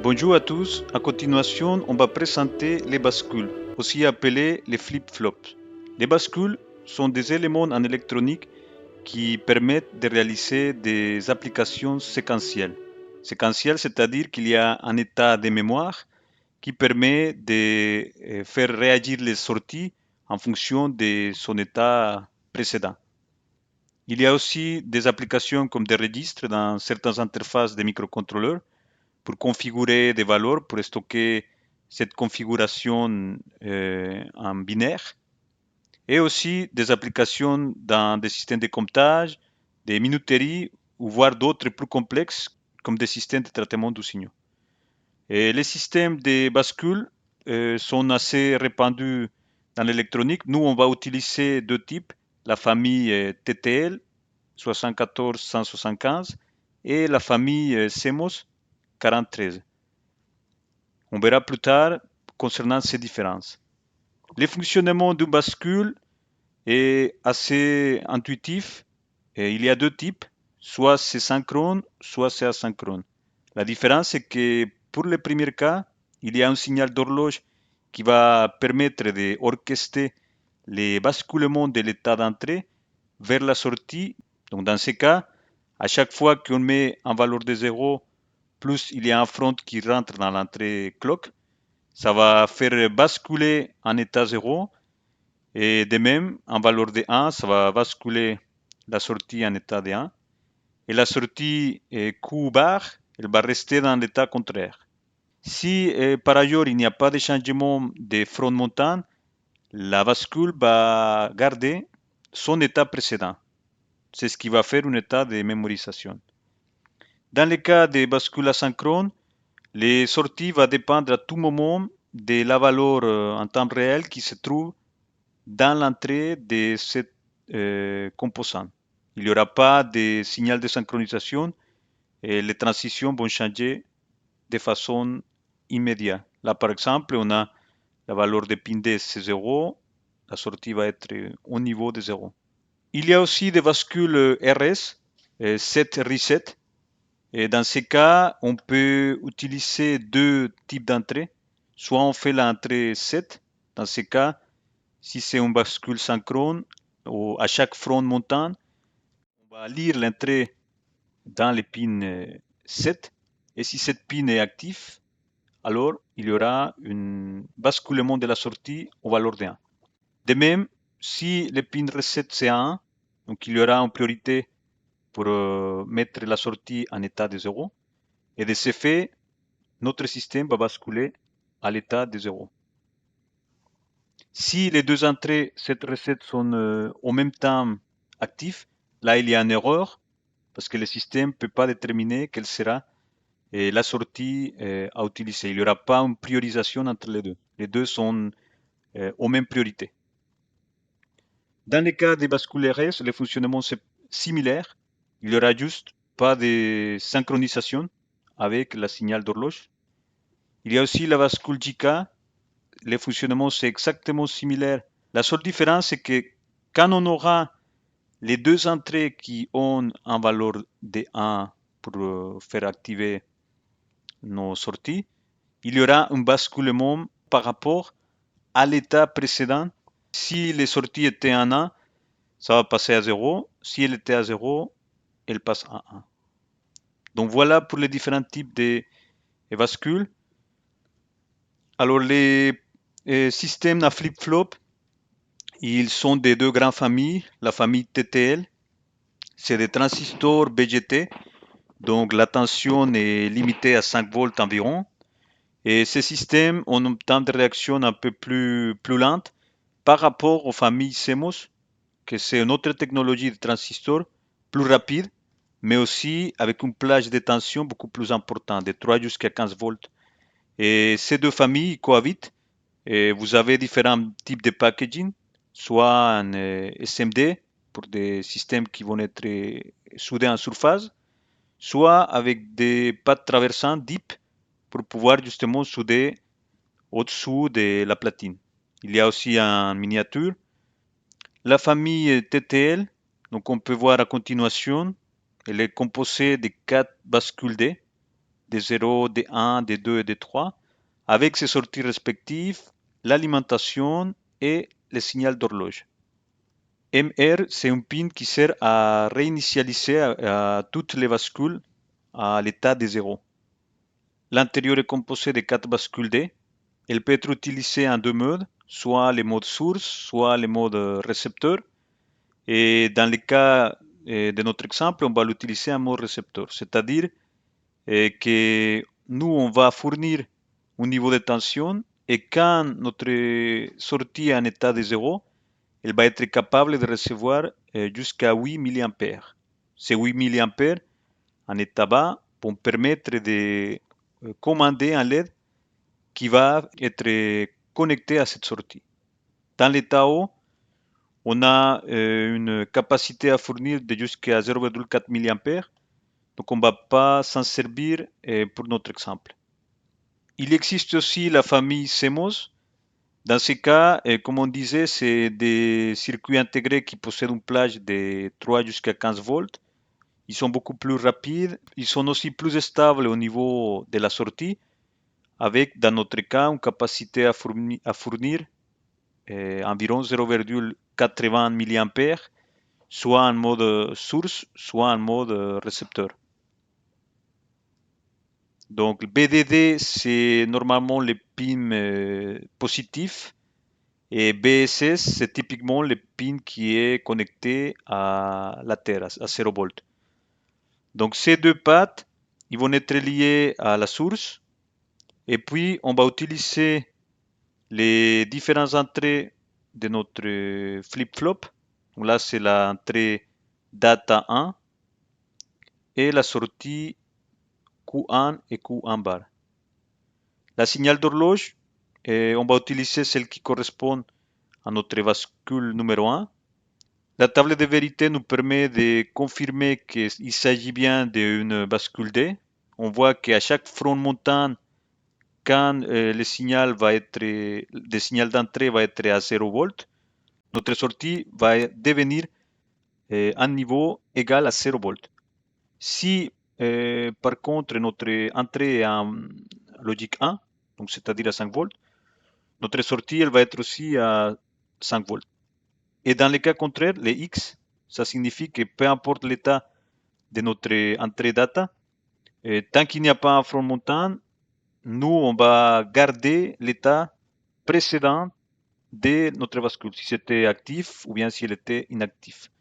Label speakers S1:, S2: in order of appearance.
S1: Bonjour à tous, en continuation, on va présenter les bascules, aussi appelées les flip-flops. Les bascules sont des éléments en électronique qui permettent de réaliser des applications séquentielles. Séquentielles, c'est-à-dire qu'il y a un état de mémoire qui permet de faire réagir les sorties en fonction de son état précédent. Il y a aussi des applications comme des registres dans certaines interfaces de microcontrôleurs pour configurer des valeurs, pour stocker cette configuration en binaire, et aussi des applications dans des systèmes de comptage, des minuteries, ou voire d'autres plus complexes, comme des systèmes de traitement du signal. Et les systèmes de bascule sont assez répandus dans l'électronique. Nous, on va utiliser deux types, la famille TTL 74175 et la famille CMOS 4013. On verra plus tard concernant ces différences. Le fonctionnement d'une bascule est assez intuitif. Et il y a deux types, soit c'est synchrone, soit c'est asynchrone. La différence est que pour le premier cas, il y a un signal d'horloge qui va permettre d'orchestrer les basculements de l'état d'entrée vers la sortie. Donc dans ce cas, à chaque fois qu'on met en valeur de 0, plus il y a un front qui rentre dans l'entrée clock, ça va faire basculer en état 0 et de même en valeur de 1, ça va basculer la sortie en état de 1 et la sortie Q bar, elle va rester dans l'état contraire. Si par ailleurs il n'y a pas de changement de front montant, la bascule va garder son état précédent. C'est ce qui va faire un état de mémorisation. Dans le cas des bascules asynchrones, les sorties vont dépendre à tout moment de la valeur en temps réel qui se trouve dans l'entrée de cette composante. Il n'y aura pas de signal de synchronisation et les transitions vont changer de façon immédiate. Là, par exemple, on a la valeur de pin D, c'est 0, la sortie va être au niveau de 0. Il y a aussi des bascules RS, set reset. Et dans ces cas, on peut utiliser deux types d'entrées. Soit on fait l'entrée 7. Dans ces cas, si c'est une bascule synchrone, à chaque front montant, on va lire l'entrée dans le pin 7. Et si cette pin est active, alors il y aura un basculement de la sortie aux valeurs de 1. De même, si le pin reset c'est 1, donc il y aura une priorité pour mettre la sortie en état de 0. Et de ce fait, notre système va basculer à l'état de 0. Si les deux entrées, cette recette sont en même temps actives, là il y a une erreur parce que le système ne peut pas déterminer quelle sera la sortie à utiliser. Il n'y aura pas une priorisation entre les deux. Les deux sont aux mêmes priorités. Dans le cas des bascules RS, le fonctionnement est similaire. Il n'y aura juste pas de synchronisation avec le signal d'horloge. Il y a aussi la bascule JK. Le fonctionnement c'est exactement similaire. La seule différence c'est que quand on aura les deux entrées qui ont un valeur de 1 pour faire activer nos sorties, il y aura un basculement par rapport à l'état précédent. Si les sorties étaient en 1, ça va passer à 0. Si elle était à 0, elle passe à 1. Donc voilà pour les différents types de bascules. Alors les systèmes à flip-flop, ils sont des deux grandes familles. La famille TTL, c'est des transistors BJT, donc la tension est limitée à 5 volts environ. Et ces systèmes ont un temps de réaction un peu plus lente par rapport aux familles CMOS, que c'est une autre technologie de transistor plus rapide, mais aussi avec une plage de tension beaucoup plus importante, de 3 jusqu'à 15 volts. Et ces deux familles cohabitent. Et vous avez différents types de packaging, soit en SMD pour des systèmes qui vont être soudés en surface, soit avec des pattes traversants DIP pour pouvoir justement souder au-dessous de la platine. Il y a aussi en miniature la famille TTL, donc on peut voir à continuation, elle est composée de 4 bascules D. des 0, des 1, des 2 et des 3, avec ses sorties respectives, l'alimentation et le signal d'horloge. MR, c'est un pin qui sert à réinitialiser toutes les bascules à l'état de 0. L'intérieur est composé de 4 bascules D. Elle peut être utilisée en deux modes, soit le mode source, soit le mode récepteur. Et dans le cas de notre exemple, on va l'utiliser en mode récepteur, c'est-à-dire que nous, on va fournir un niveau de tension et quand notre sortie est en état de 0, elle va être capable de recevoir jusqu'à 8 mA. Ces 8 mA en état bas vont permettre de commander un LED qui va être connecté à cette sortie. Dans l'état haut, on a une capacité à fournir de jusqu'à 0,4 mA, donc on ne va pas s'en servir pour notre exemple. Il existe aussi la famille CMOS. Dans ce cas, comme on disait, c'est des circuits intégrés qui possèdent une plage de 3 jusqu'à 15 volts. Ils sont beaucoup plus rapides, ils sont aussi plus stables au niveau de la sortie, avec, dans notre cas, une capacité à fournir environ 0,80 mA, soit en mode source, soit en mode récepteur. Donc BDD, c'est normalement le pin positif et BSS, c'est typiquement le pin qui est connecté à la Terre, à 0 volts. Donc ces deux pattes, ils vont être liés à la source et puis on va utiliser les différentes entrées de notre flip-flop. Donc là, c'est l'entrée data 1 et la sortie Q1 et Q1 bar. La signal d'horloge, on va utiliser celle qui correspond à notre bascule numéro 1. La table de vérité nous permet de confirmer qu'il s'agit bien d'une bascule D. On voit qu'à chaque front montant, quand le signal d'entrée va être à 0 volts, notre sortie va devenir un niveau égal à 0 volts. Si par contre notre entrée est en logique 1, donc c'est-à-dire à 5 volts, notre sortie elle va être aussi à 5 volts. Et dans le cas contraire, les X, ça signifie que peu importe l'état de notre entrée data, tant qu'il n'y a pas un front montant, nous on va garder l'état précédent de notre bascule, si c'était actif ou bien si elle était inactif.